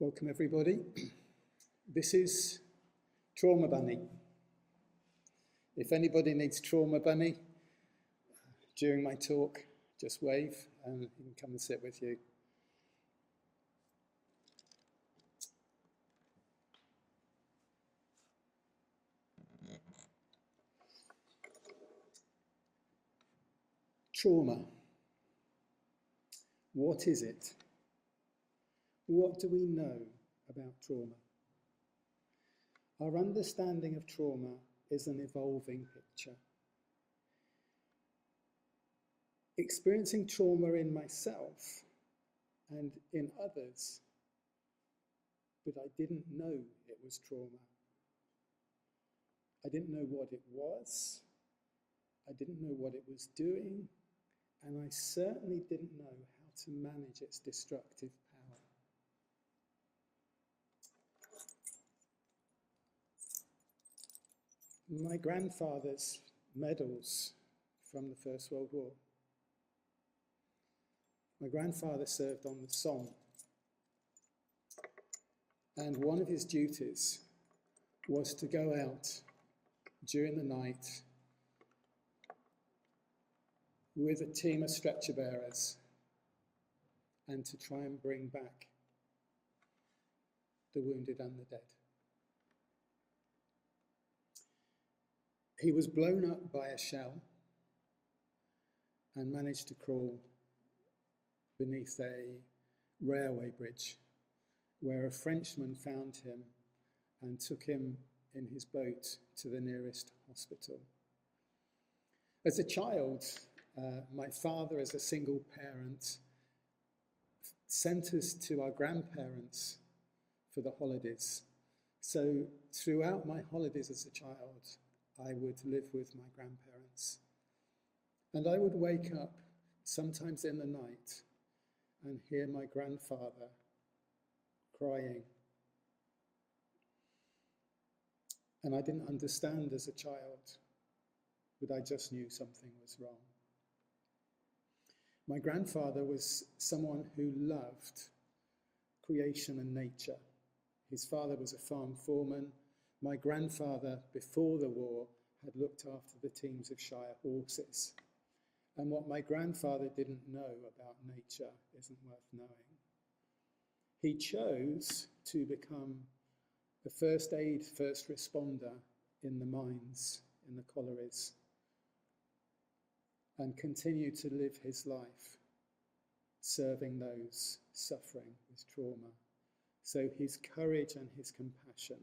Welcome everybody. This is Trauma Bunny. If anybody needs Trauma Bunny during my talk, just wave and he can come and sit with you. Trauma. What is it? What do we know about trauma? Our understanding of trauma is an evolving picture. Experiencing trauma in myself and in others, but I didn't know it was trauma. I didn't know what it was. I didn't know what it was doing, and I certainly didn't know how to manage its destructive power. My grandfather's medals from the First World War. My grandfather served on the Somme, and one of his duties was to go out during the night with a team of stretcher bearers and to try and bring back the wounded and the dead. He was blown up by a shell and managed to crawl beneath a railway bridge where a Frenchman found him and took him in his boat to the nearest hospital. As a child, my father, as a single parent, sent us to our grandparents for the holidays. So throughout my holidays as a child, I would live with my grandparents. And I would wake up sometimes in the night and hear my grandfather crying. And I didn't understand as a child, but I just knew something was wrong. My grandfather was someone who loved creation and nature. His father was a farm foreman. My grandfather, before the war, had looked after the teams of Shire horses. And what my grandfather didn't know about nature isn't worth knowing. He chose to become a first aid, first responder in the mines, in the collieries, and continued to live his life serving those suffering with trauma. So his courage and his compassion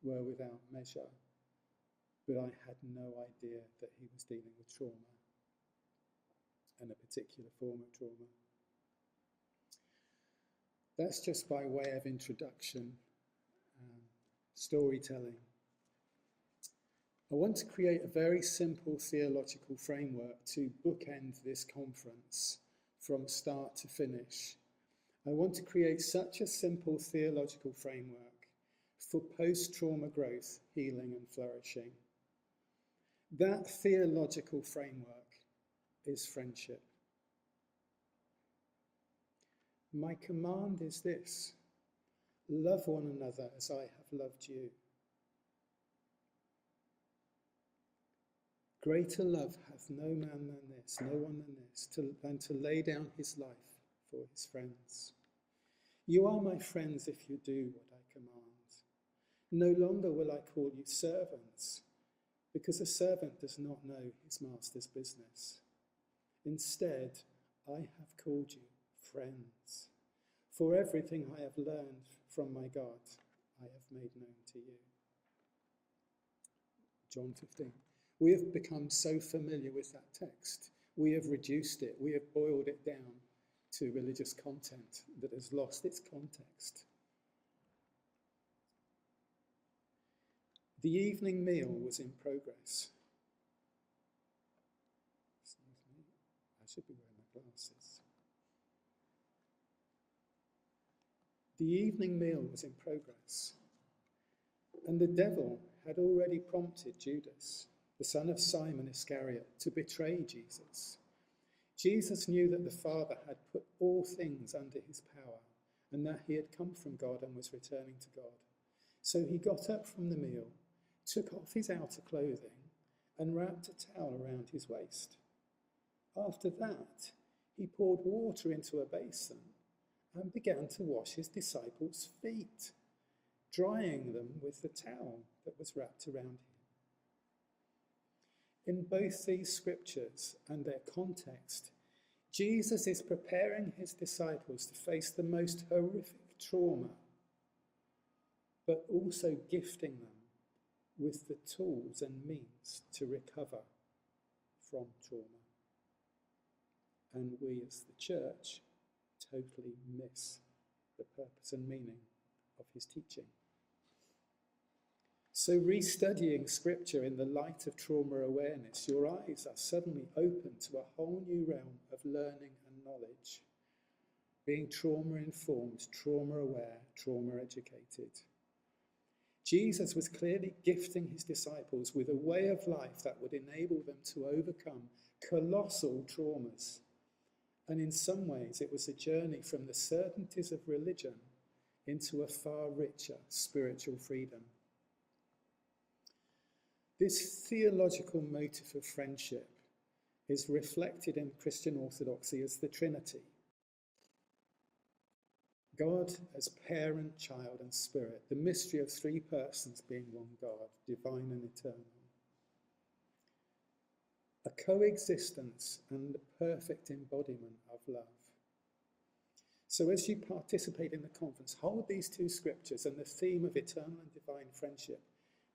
were without measure, but I had no idea that he was dealing with trauma, and a particular form of trauma. That's just by way of introduction, storytelling. I want to create a very simple theological framework to bookend this conference from start to finish. I want to create such a simple theological framework for post-trauma growth, healing and flourishing. That theological framework is friendship. My command is this: love one another as I have loved you. Greater love hath no man than this, no one than this, than to lay down his life for his friends. You are my friends if you do what I command. No longer will I call you servants, because a servant does not know his master's business. Instead, I have called you friends, for everything I have learned from my God, I have made known to you. John 15. We have become so familiar with that text. We have reduced it, we have boiled it down to religious content that has lost its context. The evening meal was in progress. Excuse me, I should be wearing my glasses. The evening meal was in progress, and the devil had already prompted Judas, the son of Simon Iscariot, to betray Jesus. Jesus knew that the Father had put all things under his power and that he had come from God and was returning to God. So he got up from the meal, took off his outer clothing, and wrapped a towel around his waist. After that, he poured water into a basin and began to wash his disciples' feet, drying them with the towel that was wrapped around him. In both these scriptures and their context, Jesus is preparing his disciples to face the most horrific trauma, but also gifting them with the tools and means to recover from trauma. And we as the church totally miss the purpose and meaning of his teaching. So restudying scripture in the light of trauma awareness, your eyes are suddenly open to a whole new realm of learning and knowledge, being trauma-informed, trauma-aware, trauma-educated. Jesus was clearly gifting his disciples with a way of life that would enable them to overcome colossal traumas. And in some ways, it was a journey from the certainties of religion into a far richer spiritual freedom. This theological motive of friendship is reflected in Christian orthodoxy as the Trinity. God as parent, child, and spirit, the mystery of three persons being one God, divine and eternal. A coexistence and the perfect embodiment of love. So as you participate in the conference, hold these two scriptures and the theme of eternal and divine friendship,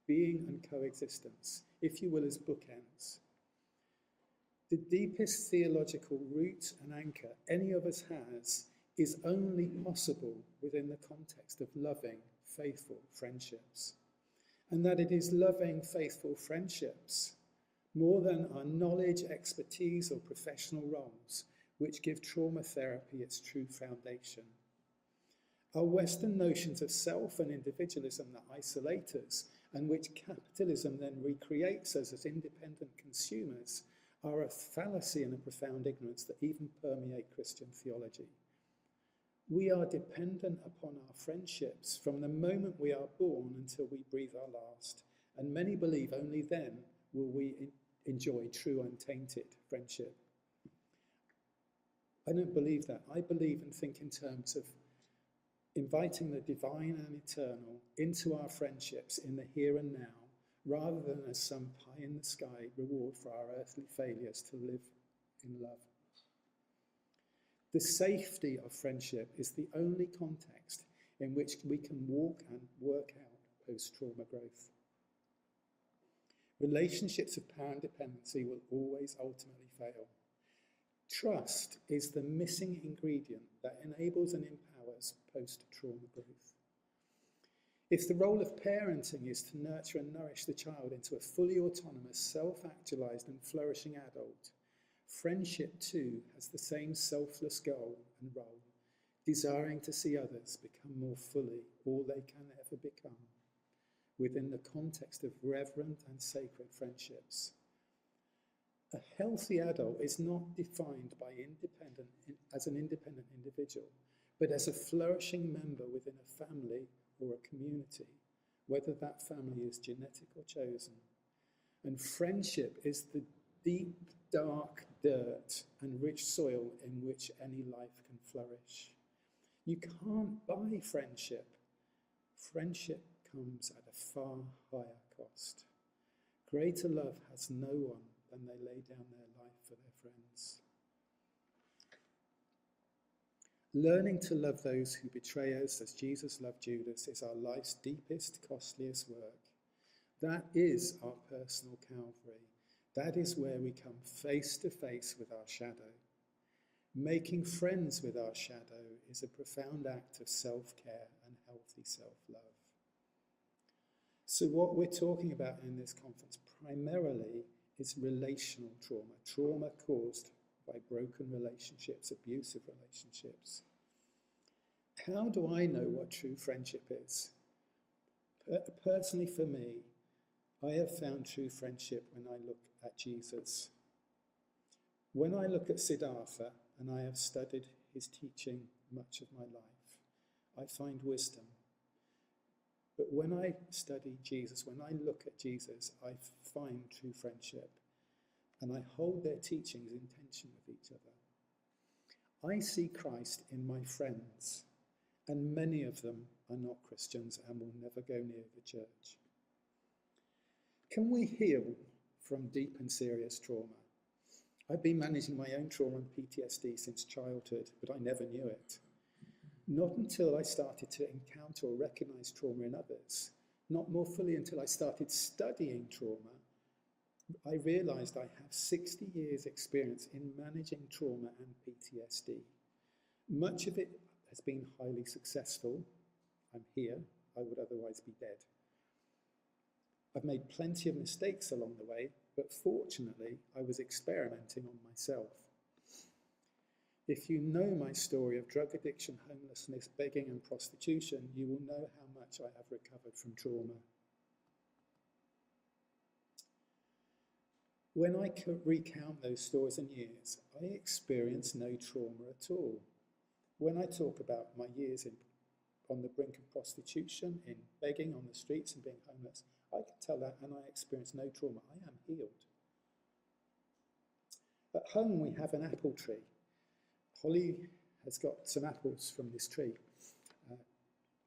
being and coexistence, if you will, as bookends. The deepest theological root and anchor any of us has is only possible within the context of loving, faithful friendships. And that it is loving, faithful friendships, more than our knowledge, expertise, or professional roles, which give trauma therapy its true foundation. Our Western notions of self and individualism that isolate us, and which capitalism then recreates us as independent consumers, are a fallacy and a profound ignorance that even permeate Christian theology. We are dependent upon our friendships from the moment we are born until we breathe our last, and many believe only then will we enjoy true untainted friendship. I don't believe that. I believe and think in terms of inviting the divine and eternal into our friendships in the here and now, rather than as some pie-in-the-sky reward for our earthly failures to live in love. The safety of friendship is the only context in which we can walk and work out post-trauma growth. Relationships of power and dependency will always ultimately fail. Trust is the missing ingredient that enables and empowers post-trauma growth. If the role of parenting is to nurture and nourish the child into a fully autonomous, self-actualized and flourishing adult, friendship too has the same selfless goal and role, desiring to see others become more fully all they can ever become, within the context of reverent and sacred friendships. A healthy adult is not defined by as an independent individual, but as a flourishing member within a family or a community, whether that family is genetic or chosen. And friendship is the deep, dark dirt and rich soil in which any life can flourish. You can't buy friendship. Friendship comes at a far higher cost. Greater love has no one than they lay down their life for their friends. Learning to love those who betray us as Jesus loved Judas is our life's deepest, costliest work. That is our personal Calvary. That is where we come face to face with our shadow. Making friends with our shadow is a profound act of self-care and healthy self-love. So what we're talking about in this conference primarily is relational trauma, trauma caused by broken relationships, abusive relationships. How do I know what true friendship is? Personally for me, I have found true friendship when I look at Jesus. When I look at Siddhartha, and I have studied his teaching much of my life, I find wisdom. But when I study Jesus, when I look at Jesus, I find true friendship. And I hold their teachings in tension with each other. I see Christ in my friends, and many of them are not Christians and will never go near the church. Can we heal from deep and serious trauma? I've been managing my own trauma and PTSD since childhood, but I never knew it. Not until I started to encounter or recognize trauma in others, not more fully until I started studying trauma, I realized I have 60 years experience in managing trauma and PTSD. Much of it has been highly successful. I'm here, I would otherwise be dead. I've made plenty of mistakes along the way, but fortunately, I was experimenting on myself. If you know my story of drug addiction, homelessness, begging and prostitution, you will know how much I have recovered from trauma. When I recount those stories and years, I experience no trauma at all. When I talk about my years on the brink of prostitution, in begging on the streets and being homeless, I can tell that and I experience no trauma. I am healed. At home we have an apple tree. Holly has got some apples from this tree.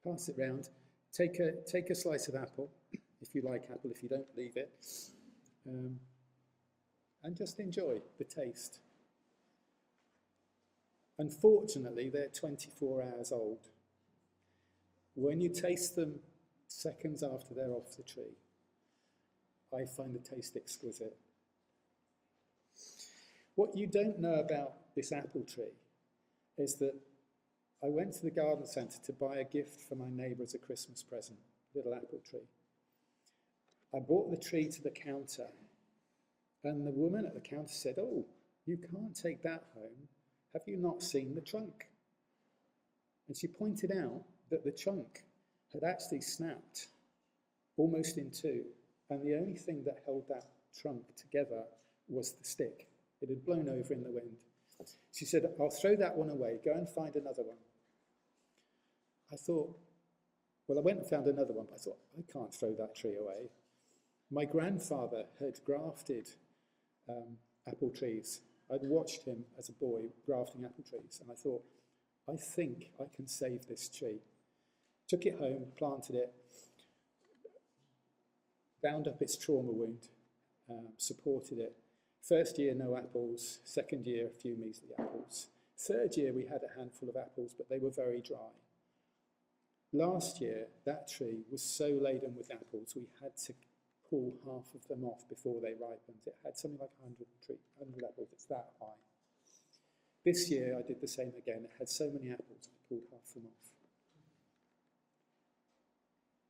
Pass it round. Take a slice of apple, if you like apple. If you don't, leave it. And just enjoy the taste. Unfortunately, they're 24 hours old. When you taste them seconds after they're off the tree, I find the taste exquisite. What you don't know about this apple tree is that I went to the garden centre to buy a gift for my neighbour as a Christmas present, a little apple tree. I brought the tree to the counter, and the woman at the counter said, "Oh, you can't take that home. Have you not seen the trunk?" And she pointed out that the trunk had actually snapped almost in two, and the only thing that held that trunk together was the stick. It had blown over in the wind. She said, "I'll throw that one away, go and find another one." I thought, well, I went and found another one, but I thought, I can't throw that tree away. My grandfather had grafted apple trees. I'd watched him as a boy grafting apple trees, and I thought, I think I can save this tree. Took it home, planted it, bound up its trauma wound, supported it. First year, no apples. Second year, a few measly apples. Third year, we had a handful of apples, but they were very dry. Last year, that tree was so laden with apples, we had to pull half of them off before they ripened. It had something like 100 apples, it's that high. This year, I did the same again. It had so many apples, I pulled half them off.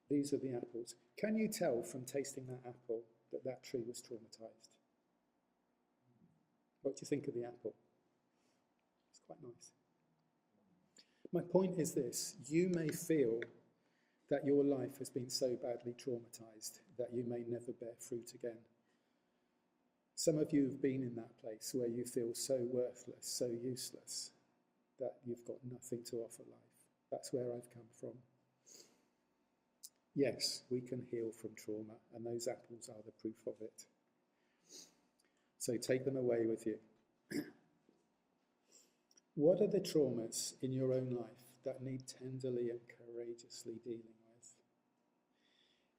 These are the apples. Can you tell from tasting that apple that that tree was traumatized? What do you think of the apple? It's quite nice. My point is this: you may feel that your life has been so badly traumatized that you may never bear fruit again. Some of you have been in that place where you feel so worthless, so useless, that you've got nothing to offer life. That's where I've come from. Yes, we can heal from trauma, and those apples are the proof of it. So take them away with you. What are the traumas in your own life that need tenderly and courageously dealing with?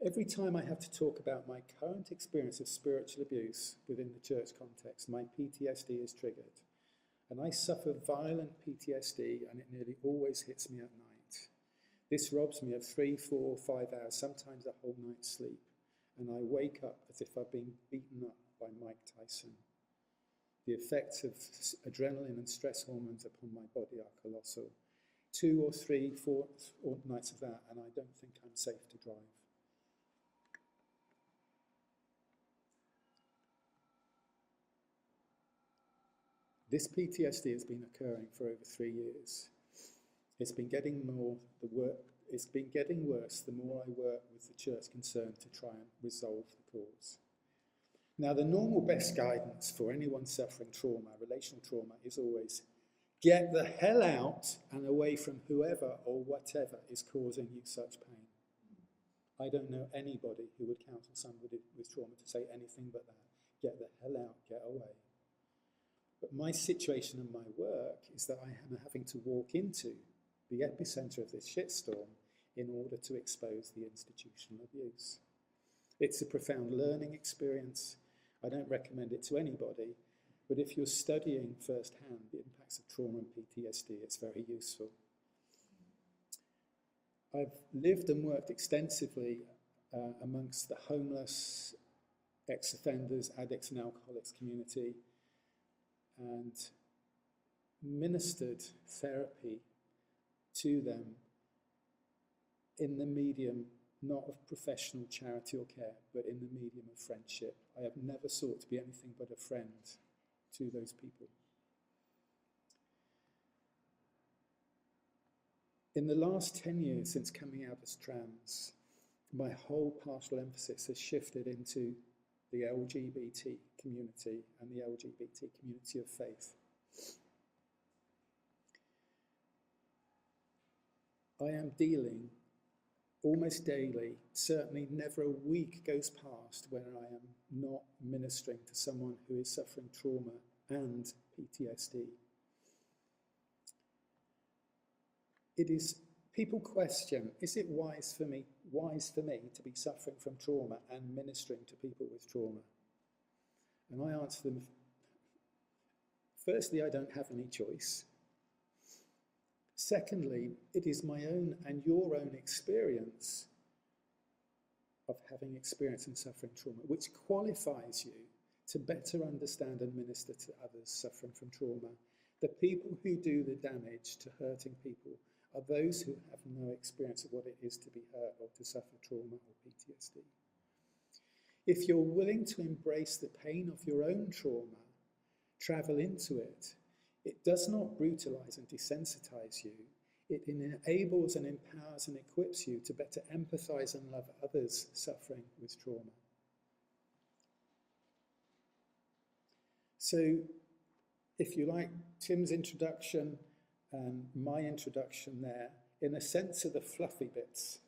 Every time I have to talk about my current experience of spiritual abuse within the church context, my PTSD is triggered. And I suffer violent PTSD, and it nearly always hits me at night. This robs me of 3, 4, 5 hours, sometimes a whole night's sleep. And I wake up as if I've been beaten up by Mike Tyson. The effects of adrenaline and stress hormones upon my body are colossal. 2 or 3, 4 nights of that, and I don't think I'm safe to drive. This PTSD has been occurring for over 3 years. It's been getting worse the more I work with the church concerned to try and resolve the cause. Now, the normal best guidance for anyone suffering trauma, relational trauma, is always Get the hell out and away from whoever or whatever is causing you such pain. I don't know anybody who would counsel somebody with trauma to say anything but that. Get the hell out, get away. But my situation and my work is that I am having to walk into the epicenter of this shitstorm in order to expose the institutional abuse. It's a profound learning experience. I don't recommend it to anybody, but if you're studying firsthand the impacts of trauma and PTSD, it's very useful. I've lived and worked extensively amongst the homeless, ex-offenders, addicts and alcoholics community, and ministered therapy to them in the medium not of professional charity or care, but in the medium of friendship. I have never sought to be anything but a friend to those people. In the last 10 years since coming out as trans, my whole pastoral emphasis has shifted into the LGBT community and the LGBT community of faith. I am dealing almost daily, certainly never a week goes past when I am not ministering to someone who is suffering trauma and PTSD. It is, people question, is it wise for me to be suffering from trauma and ministering to people with trauma? And I answer them, firstly, I don't have any choice. Secondly, it is my own and your own experience of having experienced and suffering trauma, which qualifies you to better understand and minister to others suffering from trauma. The people who do the damage to hurting people are those who have no experience of what it is to be hurt or to suffer trauma or PTSD. If you're willing to embrace the pain of your own trauma, travel into it, it does not brutalize and desensitize you. It enables and empowers and equips you to better empathize and love others suffering with trauma. So, if you like, Tim's introduction and my introduction there, in a sense, are the fluffy bits.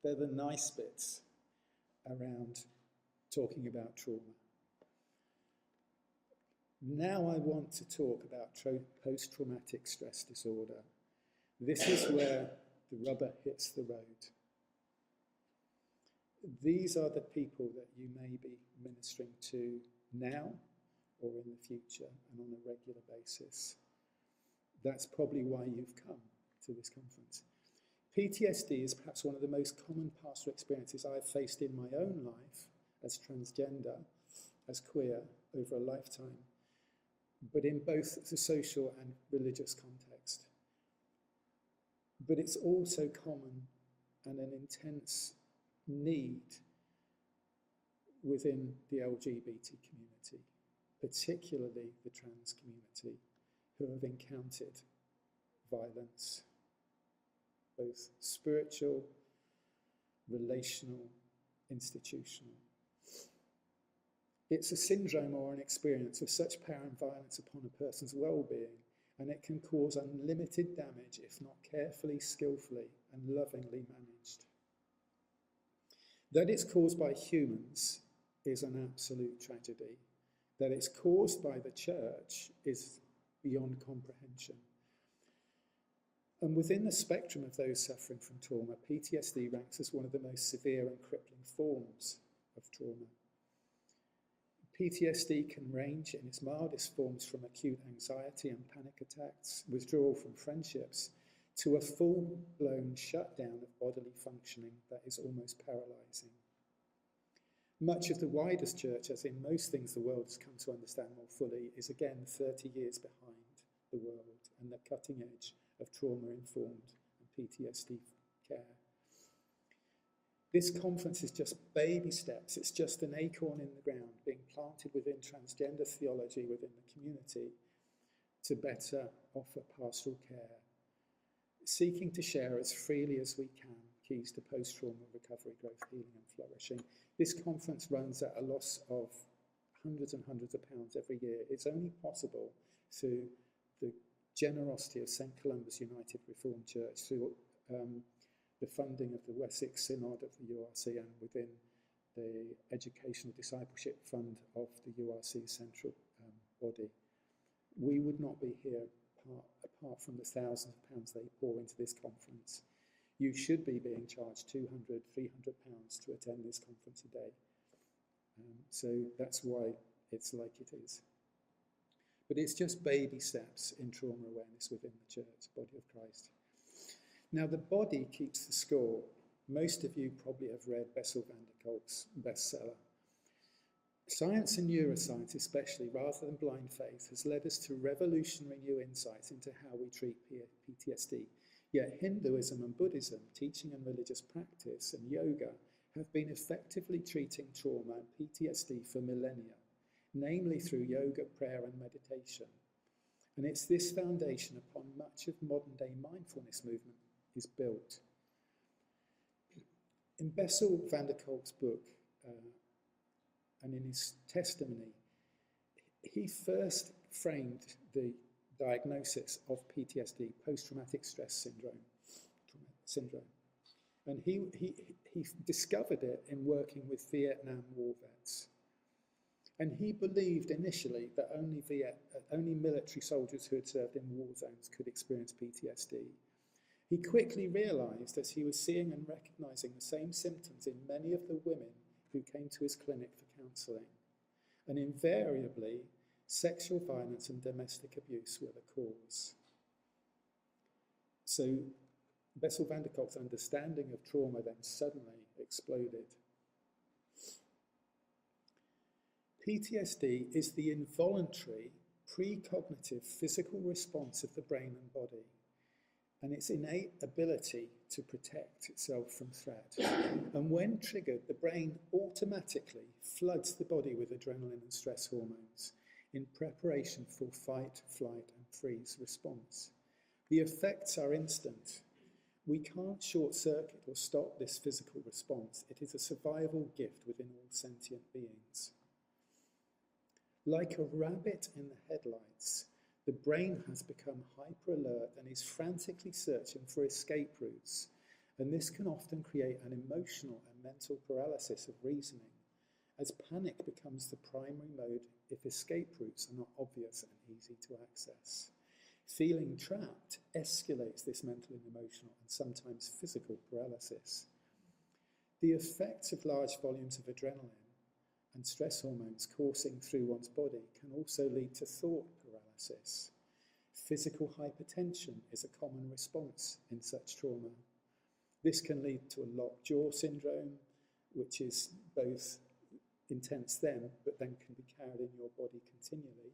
They're the nice bits around talking about trauma. Now I want to talk about post-traumatic stress disorder. This is where the rubber hits the road. These are the people that you may be ministering to now or in the future and on a regular basis. That's probably why you've come to this conference. PTSD is perhaps one of the most common pastoral experiences I've faced in my own life as transgender, as queer, over a lifetime, but in both the social and religious context. But it's also common and an intense need within the LGBT community, particularly the trans community, who have encountered violence, both spiritual, relational, institutional. It's a syndrome or an experience of such power and violence upon a person's well-being, and it can cause unlimited damage if not carefully, skillfully, and lovingly managed. That it's caused by humans is an absolute tragedy. That it's caused by the church is beyond comprehension. And within the spectrum of those suffering from trauma, PTSD ranks as one of the most severe and crippling forms of trauma. PTSD can range in its mildest forms from acute anxiety and panic attacks, withdrawal from friendships, to a full-blown shutdown of bodily functioning that is almost paralyzing. Much of the widest church, as in most things the world has come to understand more fully, is again 30 years behind the world and the cutting edge of trauma-informed and PTSD care. This conference is just baby steps. It's just an acorn in the ground being planted within transgender theology within the community to better offer pastoral care, seeking to share as freely as we can keys to post-trauma recovery, growth, healing and flourishing. This conference runs at a loss of hundreds and hundreds of pounds every year. It's only possible through the generosity of St Columba's United Reformed Church through the funding of the Wessex Synod of the URC and within the Educational Discipleship Fund of the URC central body, we would not be here apart from the thousands of pounds they pour into this conference. You should be being charged £200, £300 to attend this conference a day. So that's why it's like it is. But it's just baby steps in trauma awareness within the church, body of Christ. Now, the body keeps the score. Most of you probably have read Bessel van der Kolk's bestseller. Science and neuroscience especially, rather than blind faith, has led us to revolutionary new insights into how we treat PTSD. Yet Hinduism and Buddhism, teaching and religious practice, and yoga have been effectively treating trauma and PTSD for millennia, namely through yoga, prayer and meditation. And it's this foundation upon much of modern-day mindfulness movement is built. In Bessel van der Kolk's book, and in his testimony, he first framed the diagnosis of PTSD, post-traumatic stress syndrome. And he discovered it in working with Vietnam War vets. And he believed initially that only military soldiers who had served in war zones could experience PTSD. He quickly realised as he was seeing and recognising the same symptoms in many of the women who came to his clinic for counselling. And invariably, sexual violence and domestic abuse were the cause. So Bessel van der Kolk's understanding of trauma then suddenly exploded. PTSD is the involuntary, precognitive physical response of the brain and body, and its innate ability to protect itself from threat. And when triggered, the brain automatically floods the body with adrenaline and stress hormones in preparation for fight, flight, and freeze response. The effects are instant. We can't short-circuit or stop this physical response. It is a survival gift within all sentient beings. Like a rabbit in the headlights, the brain has become hyper-alert and is frantically searching for escape routes, and this can often create an emotional and mental paralysis of reasoning, as panic becomes the primary mode if escape routes are not obvious and easy to access. Feeling trapped escalates this mental and emotional and sometimes physical paralysis. The effects of large volumes of adrenaline and stress hormones coursing through one's body can also lead to thought paralysis. Physical hypertension is a common response in such trauma. This can lead to a locked jaw syndrome, which is both intense then, but then can be carried in your body continually.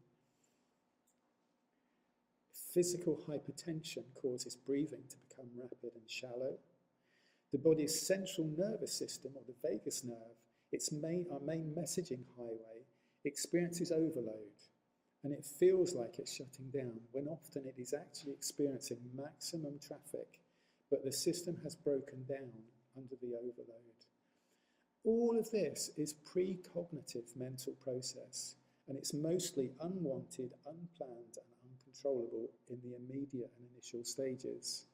Physical hypertension causes breathing to become rapid and shallow. The body's central nervous system, or the vagus nerve, our main messaging highway, experiences overload, and it feels like it's shutting down, when often it is actually experiencing maximum traffic, but the system has broken down under the overload. All of this is precognitive mental process, and it's mostly unwanted, unplanned, and uncontrollable in the immediate and initial stages.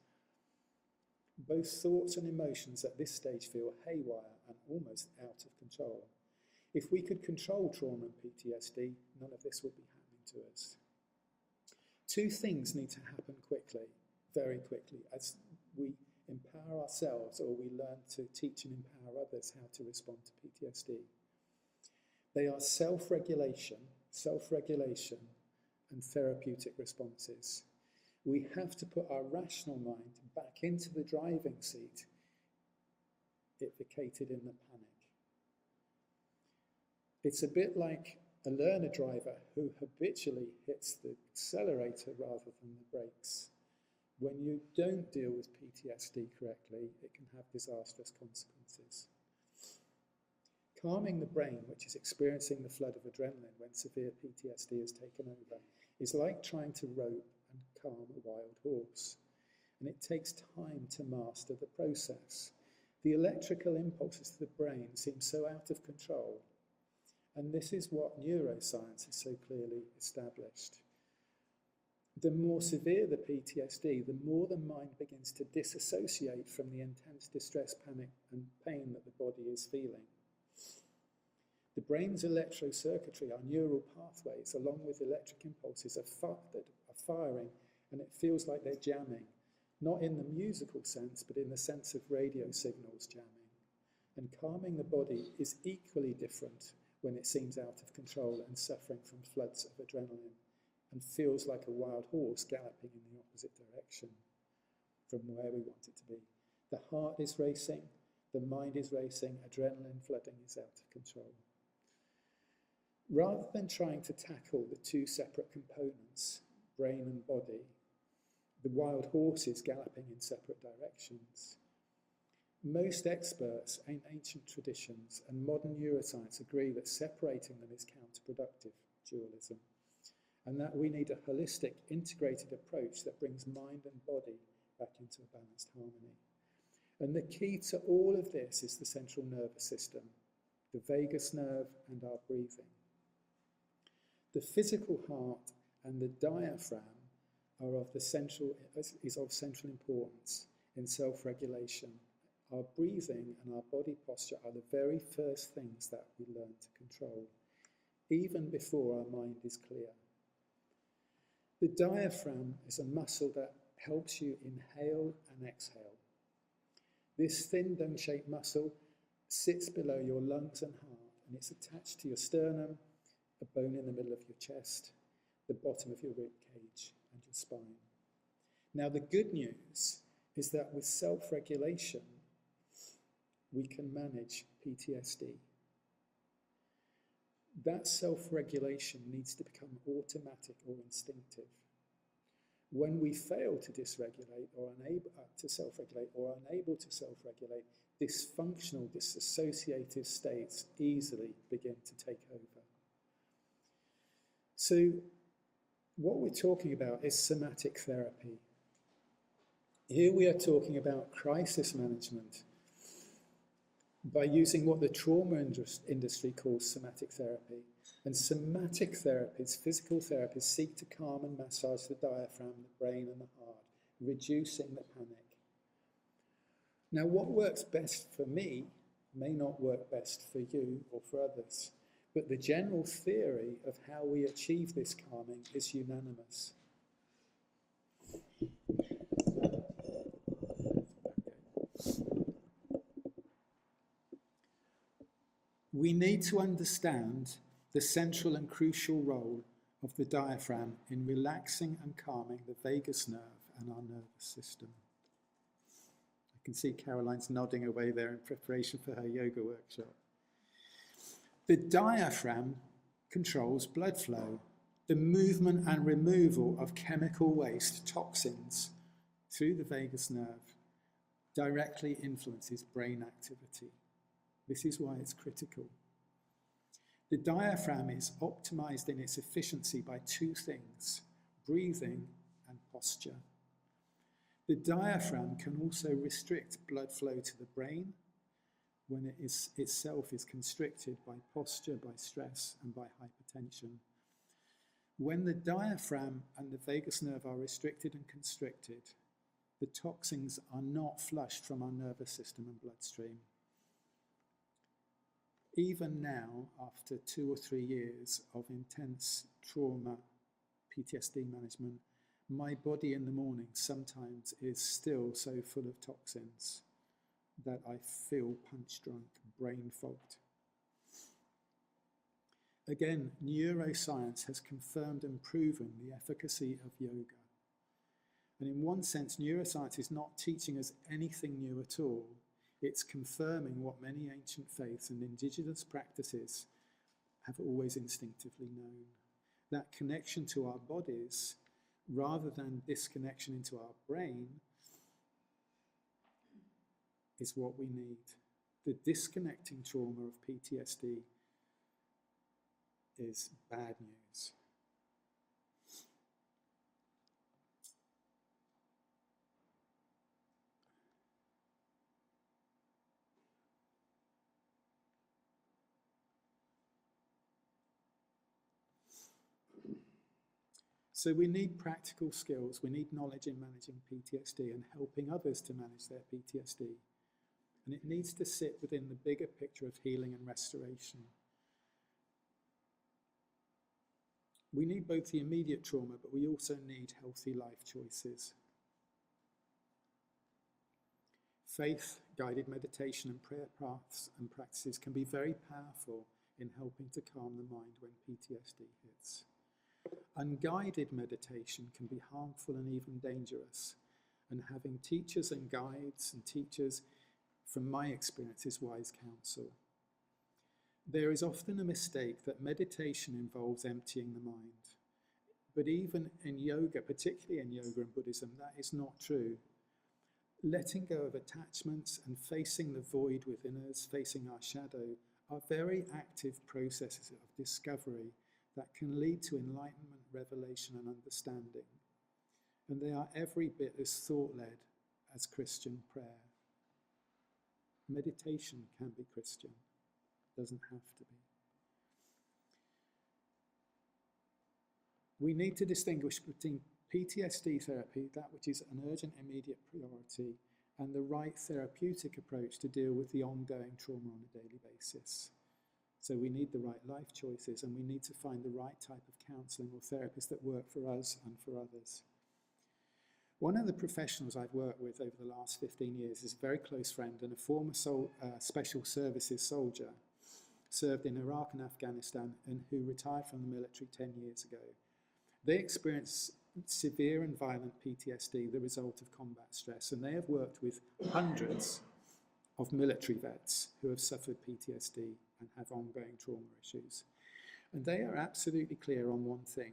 Both thoughts and emotions at this stage feel haywire and almost out of control. If we could control trauma and PTSD, none of this would be happening to us. Two things need to happen quickly, very quickly, as we empower ourselves or we learn to teach and empower others how to respond to PTSD. They are self-regulation and therapeutic responses. We have to put our rational mind back into the driving seat it vacated in the panic. It's a bit like a learner driver who habitually hits the accelerator rather than the brakes. When you don't deal with PTSD correctly, it can have disastrous consequences. Calming the brain, which is experiencing the flood of adrenaline when severe PTSD has taken over, is like trying to rope and calm a wild horse. And it takes time to master the process. The electrical impulses to the brain seem so out of control. And this is what neuroscience has so clearly established. The more severe the PTSD, the more the mind begins to disassociate from the intense distress, panic, and pain that the body is feeling. The brain's electrocircuitry, our neural pathways, along with electric impulses, that are firing, and it feels like they're jamming, not in the musical sense, but in the sense of radio signals jamming. And calming the body is equally different when it seems out of control and suffering from floods of adrenaline, and feels like a wild horse galloping in the opposite direction from where we want it to be. The heart is racing, the mind is racing, adrenaline flooding is out of control. Rather than trying to tackle the two separate components, brain and body, the wild horses galloping in separate directions, most experts in ancient traditions and modern neuroscience agree that separating them is counterproductive, dualism, and that we need a holistic, integrated approach that brings mind and body back into a balanced harmony. And the key to all of this is the central nervous system, the vagus nerve, and our breathing. The physical heart and the diaphragm are of central importance in self-regulation. Our breathing and our body posture are the very first things that we learn to control, even before our mind is clear. The diaphragm is a muscle that helps you inhale and exhale. This thin dome-shaped muscle sits below your lungs and heart, and it's attached to your sternum, a bone in the middle of your chest, the bottom of your rib cage, and your spine. Now, the good news is that with self-regulation, we can manage PTSD. That self-regulation needs to become automatic or instinctive. When we fail to dysregulate or unable to self-regulate or unable to self-regulate, dysfunctional, dissociative states easily begin to take over. So what we're talking about is somatic therapy. Here we are talking about crisis management by using what the trauma industry calls somatic therapy. And somatic therapies, physical therapies, seek to calm and massage the diaphragm, the brain and the heart, reducing the panic. Now, what works best for me may not work best for you or for others, but the general theory of how we achieve this calming is unanimous. We need to understand the central and crucial role of the diaphragm in relaxing and calming the vagus nerve and our nervous system. I can see Caroline's nodding away there in preparation for her yoga workshop. The diaphragm controls blood flow, the movement and removal of chemical waste, toxins, through the vagus nerve directly influences brain activity. This is why it's critical. The diaphragm is optimized in its efficiency by two things, breathing and posture. The diaphragm can also restrict blood flow to the brain when it itself is constricted by posture, by stress, and by hypertension. When the diaphragm and the vagus nerve are restricted and constricted, the toxins are not flushed from our nervous system and bloodstream. Even now, after 2 or 3 years of intense trauma, PTSD management, my body in the morning sometimes is still so full of toxins that I feel punch drunk, brain fogged. Again, neuroscience has confirmed and proven the efficacy of yoga. And in one sense, neuroscience is not teaching us anything new at all. It's confirming what many ancient faiths and indigenous practices have always instinctively known. That connection to our bodies, rather than disconnection into our brain, is what we need. The disconnecting trauma of PTSD is bad news. So we need practical skills, we need knowledge in managing PTSD and helping others to manage their PTSD. And it needs to sit within the bigger picture of healing and restoration. We need both the immediate trauma, but we also need healthy life choices. Faith-guided meditation and prayer paths and practices can be very powerful in helping to calm the mind when PTSD hits. Unguided meditation can be harmful and even dangerous, and having teachers and guides and teachers, from my experience, is wise counsel. There is often a mistake that meditation involves emptying the mind. But even in yoga, particularly in yoga and Buddhism, that is not true. Letting go of attachments and facing the void within us, facing our shadow, are very active processes of discovery that can lead to enlightenment, revelation, and understanding. And they are every bit as thought-led as Christian prayer. Meditation can be Christian, doesn't have to be. We need to distinguish between PTSD therapy, that which is an urgent, immediate priority, and the right therapeutic approach to deal with the ongoing trauma on a daily basis. So we need the right life choices, and we need to find the right type of counselling or therapist that work for us and for others. One of the professionals I've worked with over the last 15 years is a very close friend and a former special services soldier, served in Iraq and Afghanistan, and who retired from the military 10 years ago. They experienced severe and violent PTSD, the result of combat stress, and they have worked with hundreds of military vets who have suffered PTSD and have ongoing trauma issues. And they are absolutely clear on one thing.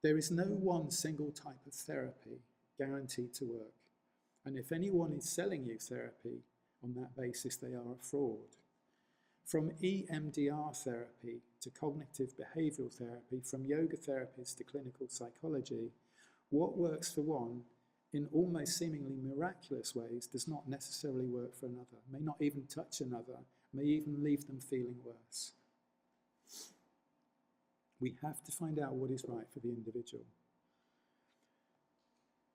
There is no one single type of therapy guaranteed to work. And if anyone is selling you therapy on that basis, they are a fraud. From EMDR therapy to cognitive behavioral therapy, from yoga therapies to clinical psychology, what works for one in almost seemingly miraculous ways does not necessarily work for another, may not even touch another, may even leave them feeling worse. We have to find out what is right for the individual.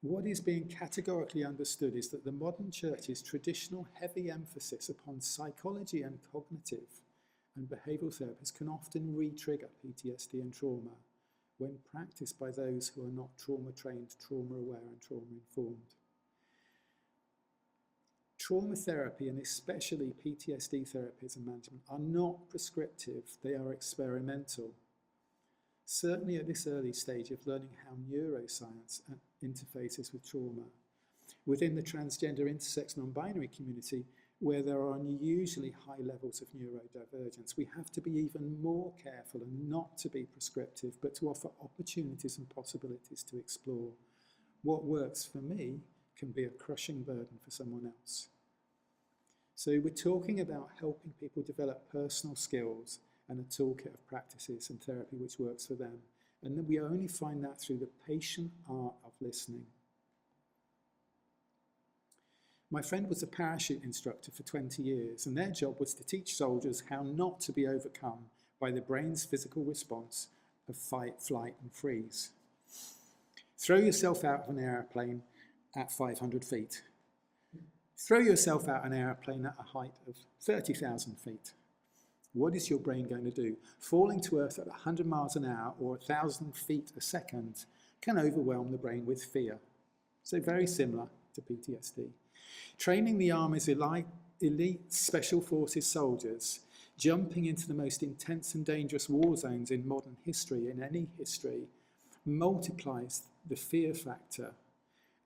What is being categorically understood is that the modern church's traditional heavy emphasis upon psychology and cognitive and behavioural therapies can often re-trigger PTSD and trauma when practiced by those who are not trauma-trained, trauma-aware and trauma-informed. Trauma therapy, and especially PTSD therapies and management, are not prescriptive, they are experimental. Certainly at this early stage of learning how neuroscience interfaces with trauma. Within the transgender, intersex, non-binary community, where there are unusually high levels of neurodivergence, we have to be even more careful and not to be prescriptive, but to offer opportunities and possibilities to explore. What works for me can be a crushing burden for someone else. So we're talking about helping people develop personal skills and a toolkit of practices and therapy which works for them. And then we only find that through the patient art of listening. My friend was a parachute instructor for 20 years, and their job was to teach soldiers how not to be overcome by the brain's physical response of fight, flight, and freeze. Throw yourself out of an airplane at 500 feet. Throw yourself out of an airplane at a height of 30,000 feet. What is your brain going to do? Falling to earth at 100 miles an hour or 1,000 feet a second can overwhelm the brain with fear. So very similar to PTSD. Training the Army's elite special forces soldiers, jumping into the most intense and dangerous war zones in modern history, in any history, multiplies the fear factor,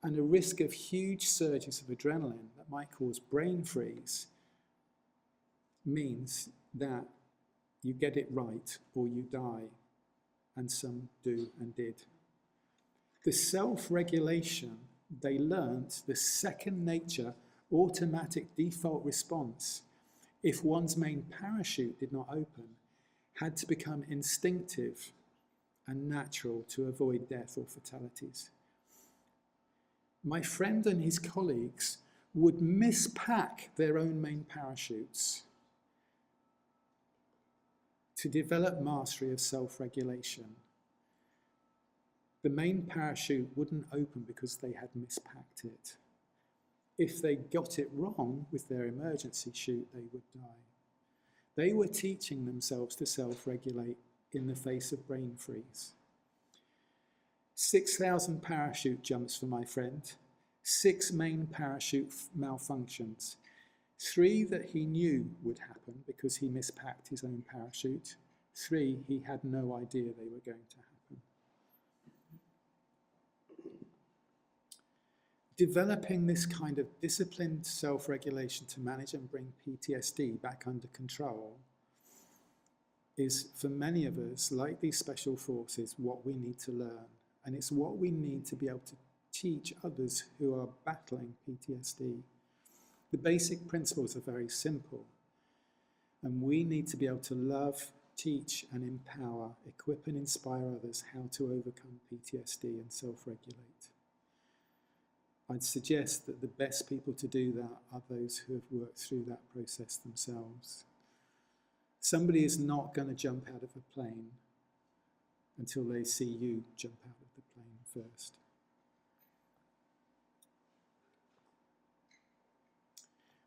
and a risk of huge surges of adrenaline that might cause brain freeze means that you get it right or you die, and some do and did. The self-regulation they learnt, the second nature automatic default response, if one's main parachute did not open, had to become instinctive and natural to avoid death or fatalities. My friend and his colleagues would mispack their own main parachutes to develop mastery of self-regulation. The main parachute wouldn't open because they had mispacked it. If they got it wrong with their emergency chute, they would die. They were teaching themselves to self-regulate in the face of brain freeze. 6,000 parachute jumps for my friend, 6 main parachute malfunctions, 3 that he knew would happen because he mispacked his own parachute, 3 he had no idea they were going to happen. Developing this kind of disciplined self-regulation to manage and bring PTSD back under control is, for many of us, like these special forces, what we need to learn. And it's what we need to be able to teach others who are battling PTSD. The basic principles are very simple. And we need to be able to love, teach, and empower, equip and inspire others how to overcome PTSD and self-regulate. I'd suggest that the best people to do that are those who have worked through that process themselves. Somebody is not going to jump out of a plane until they see you jump out of the plane first.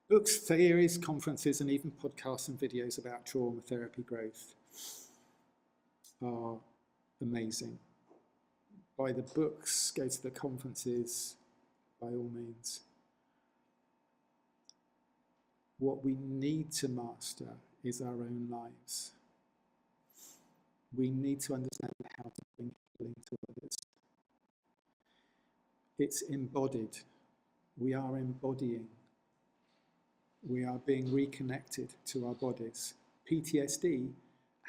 Books, theories, conferences, and even podcasts and videos about trauma therapy growth are amazing. Buy the books, go to the conferences, by all means. What we need to master is our own lives. We need to understand how to bring healing to others. It's embodied. We are embodying. We are being reconnected to our bodies. PTSD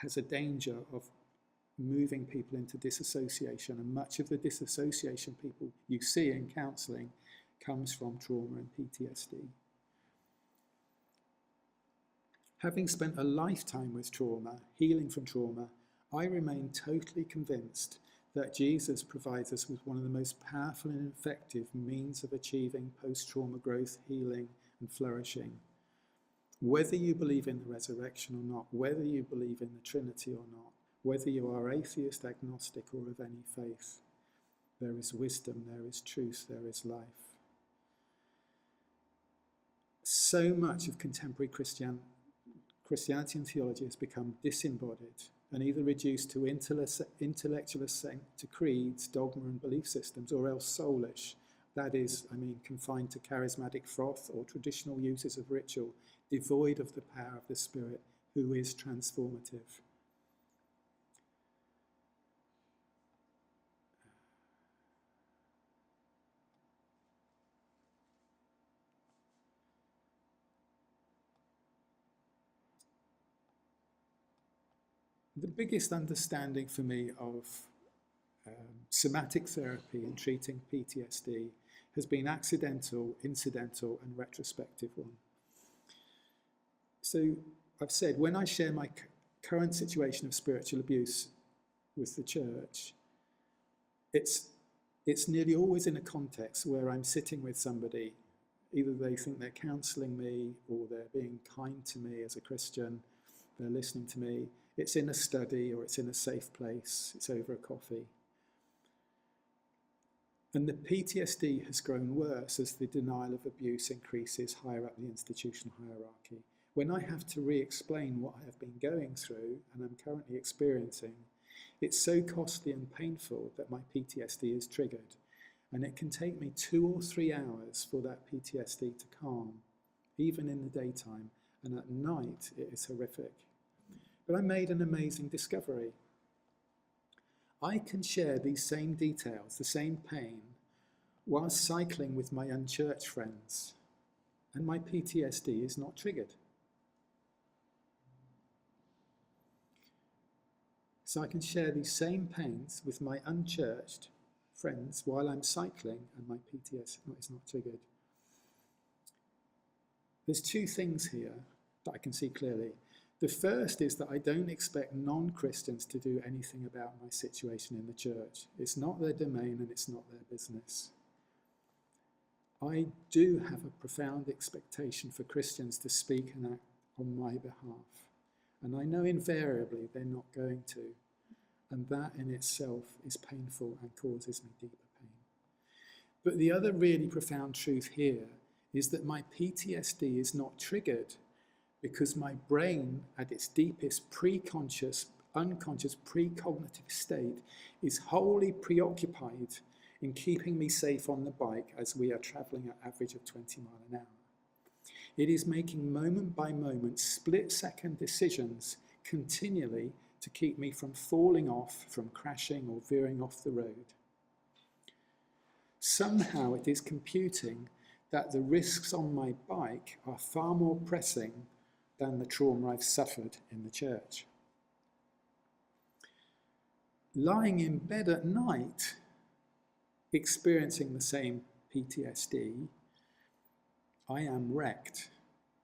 has a danger of moving people into disassociation, and much of the disassociation people you see in counselling comes from trauma and PTSD. Having spent a lifetime with trauma, healing from trauma, I remain totally convinced that Jesus provides us with one of the most powerful and effective means of achieving post-trauma growth, healing, and flourishing. Whether you believe in the resurrection or not, whether you believe in the Trinity or not, whether you are atheist, agnostic, or of any faith, there is wisdom, there is truth, there is life. So much of contemporary Christianity and theology has become disembodied and either reduced to intellectual assent to creeds, dogma, and belief systems, or else soulish. That is, confined to charismatic froth or traditional uses of ritual, devoid of the power of the Spirit, who is transformative. The biggest understanding for me of somatic therapy in treating PTSD has been accidental, incidental, and retrospective one. So I've said, when I share my current situation of spiritual abuse with the church, it's nearly always in a context where I'm sitting with somebody. Either they think they're counselling me, or they're being kind to me as a Christian, they're listening to me. It's in a study, or it's in a safe place, it's over a coffee. And the PTSD has grown worse as the denial of abuse increases higher up the institutional hierarchy. When I have to re-explain what I have been going through and I'm currently experiencing, it's so costly and painful that my PTSD is triggered. And it can take me 2 or 3 hours for that PTSD to calm, even in the daytime. And at night, it is horrific. But I made an amazing discovery. I can share these same details, the same pain, while cycling with my unchurched friends, and my PTSD is not triggered. So I can share these same pains with my unchurched friends while I'm cycling, and my PTSD is not triggered. There's 2 things here that I can see clearly. The first is that I don't expect non-Christians to do anything about my situation in the church. It's not their domain and it's not their business. I do have a profound expectation for Christians to speak and act on my behalf. And I know invariably they're not going to. And that in itself is painful and causes me deeper pain. But the other really profound truth here is that my PTSD is not triggered because my brain, at its deepest pre-conscious, unconscious, precognitive state, is wholly preoccupied in keeping me safe on the bike as we are travelling at average of 20 miles an hour. It is making moment by moment, split-second decisions continually to keep me from falling off, from crashing or veering off the road. Somehow it is computing that the risks on my bike are far more pressing than the trauma I've suffered in the church. Lying in bed at night, experiencing the same PTSD, I am wrecked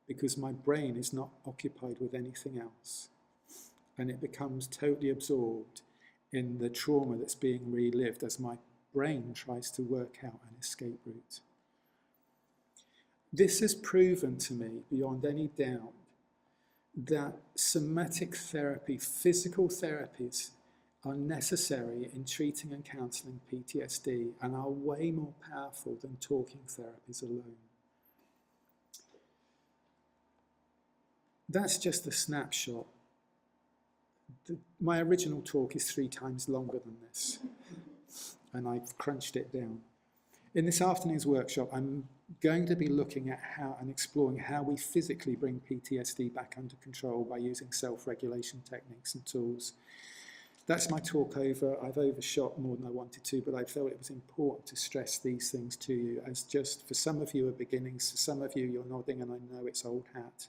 because my brain is not occupied with anything else. And it becomes totally absorbed in the trauma that's being relived as my brain tries to work out an escape route. This has proven to me, beyond any doubt, that somatic therapy, physical therapies, are necessary in treating and counselling PTSD and are way more powerful than talking therapies alone. That's just a snapshot. My original talk is 3 times longer than this, and I've crunched it down. In this afternoon's workshop, I'm going to be looking at how and exploring how we physically bring PTSD back under control by using self-regulation techniques and tools. That's my talk over. I've overshot more than I wanted to, but I felt it was important to stress these things to you, as just for some of you are beginnings, for some of you you're nodding, and I know it's old hat.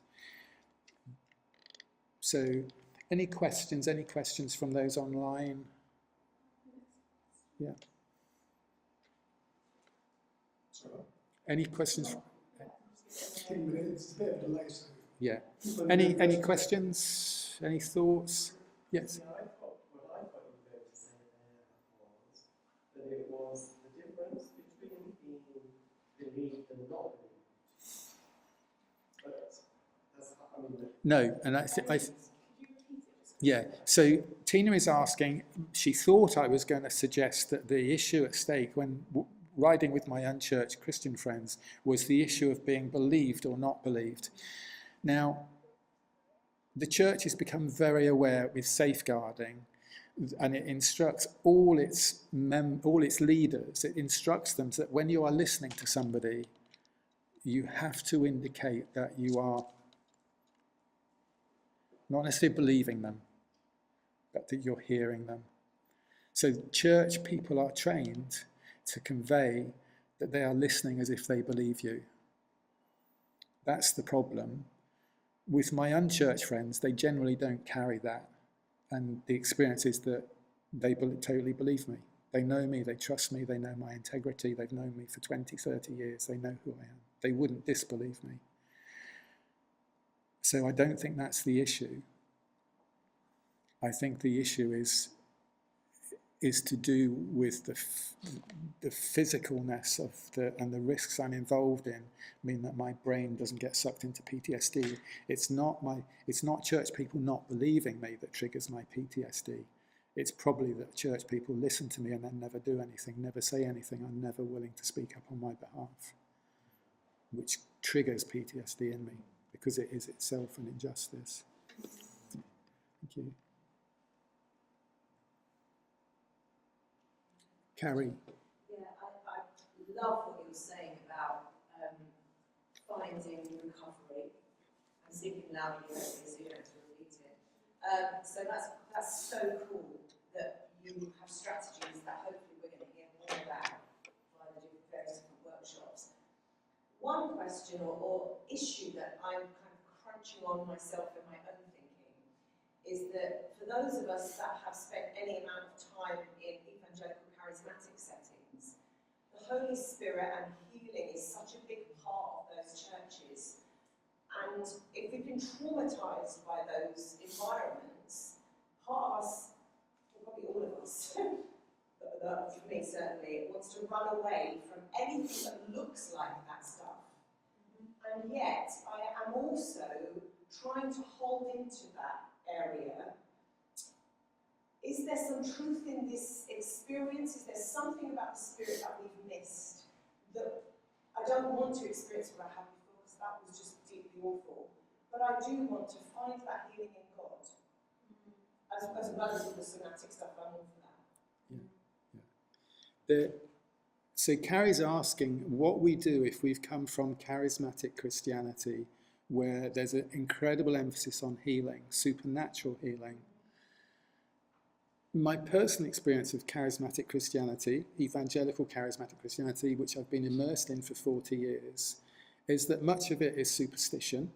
So, any questions from those online? Yeah. Any questions? 10 minutes, it's a bit of a delay. So. Yeah. Any questions? Any thoughts? Yes. Yeah, what I thought you were going to say there was that it was the difference between being believed and not believed. But that's, I mean, no, and yeah. So Tina is asking. She thought I was going to suggest that the issue at stake when riding with my unchurched Christian friends was the issue of being believed or not believed. Now, the church has become very aware with safeguarding, and it instructs all its leaders. It instructs them that when you are listening to somebody, you have to indicate that you are not necessarily believing them, but that you're hearing them. So church people are trained to convey that they are listening as if they believe you. That's the problem. With my unchurched friends, they generally don't carry that. And the experience is that they totally believe me. They know me, they trust me, they know my integrity, they've known me for 20, 30 years, they know who I am. They wouldn't disbelieve me. So I don't think that's the issue. I think the issue is to do with the physicalness of and the risks I'm involved in mean that my brain doesn't get sucked into PTSD. It's not church people not believing me that triggers my PTSD. It's probably that church people listen to me and then never do anything, never say anything, are never willing to speak up on my behalf, which triggers PTSD in me because it is itself an injustice. Thank you. Carrie. Yeah, I love what you were saying about finding recovery and speaking loudly so you don't have to repeat it. So that's so cool that you have strategies that hopefully we're going to hear more about via the various different workshops. One question or issue that I'm kind of crunching on myself in my own thinking is that for those of us that have spent any amount of time in evangelical charismatic settings, the Holy Spirit and healing is such a big part of those churches. And if we've been traumatized by those environments, part of us, well, probably all of us, but for me certainly, wants to run away from anything that looks like that stuff. And yet, I am also trying to hold into that area is there some truth in this experience? Is there something about the Spirit that we've missed that I don't want to experience what I had before, because that was just deeply awful. But I do want to find that healing in God, as well as all the somatic stuff. I'm all for that. So Carrie's asking what we do if we've come from charismatic Christianity, where there's an incredible emphasis on healing, supernatural healing. My personal experience of charismatic Christianity, evangelical charismatic Christianity, which I've been immersed in for 40 years, is that much of it is superstition.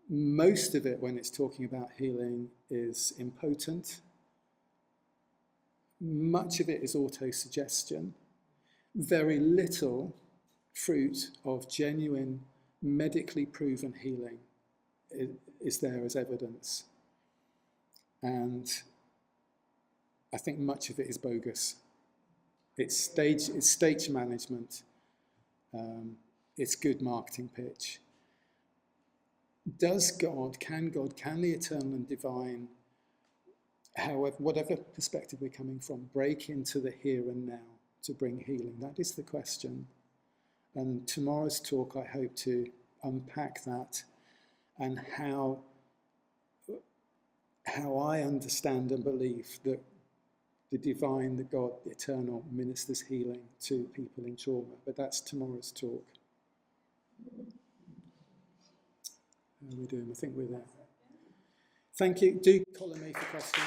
Most of it, when it's talking about healing, is impotent. Much of it is autosuggestion. Very little fruit of genuine, medically proven healing is there as evidence. And I think much of it is bogus. It's stage management. It's good marketing pitch. Can the eternal and divine, however, whatever perspective we're coming from, break into the here and now to bring healing? That is the question. And tomorrow's talk, I hope to unpack that and how I understand and believe that the divine, the God, the eternal, ministers healing to people in trauma. But that's tomorrow's talk. How are we doing? I think we're there. Thank you. Do call on me for questions.